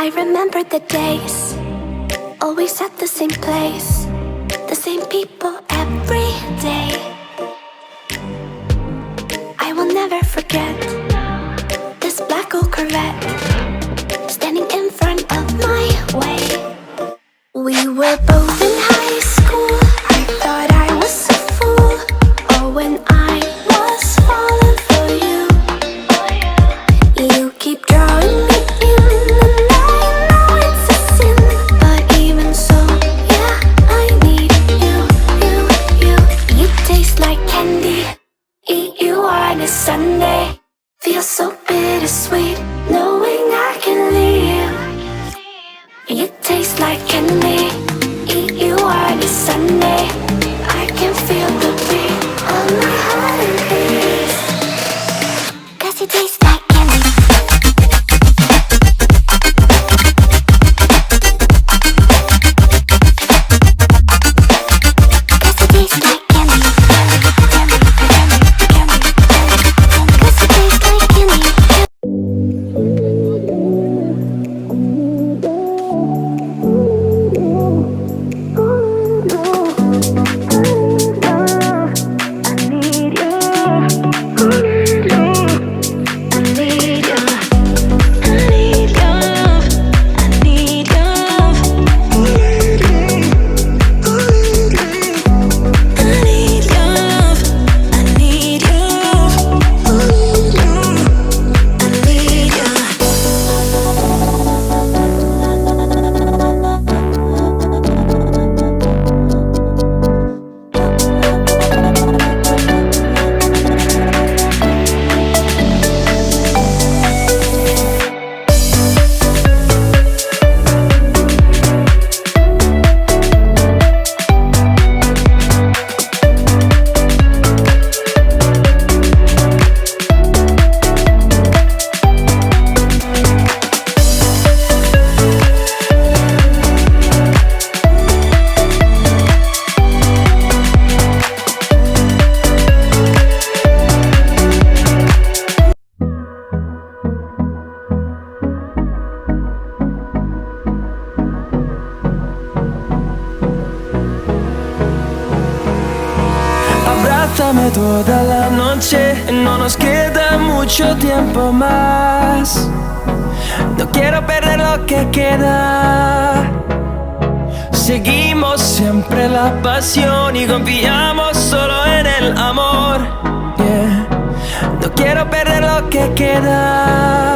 I remember the days, always at the same place, the same people every day. I will never forget this black old Corvette standing in front of my way. We were both in high school. I thought I was a fool. Oh, when I was falling for you. You keep drawing me in, and I know it's a sin, but even so, yeah, I need you, you. You taste like candy. Eat you on a Sunday. Feels so bittersweet knowing I can leave. You taste like candy. Eat you on a Sunday. I can feel the beat of my heart and peace. 'Cause you taste like candy. Abrázame toda la noche, no nos queda mucho tiempo más. No quiero perder lo que queda. Seguimos siempre la pasión y confiamos solo en el amor. Yeah. No quiero perder lo que queda.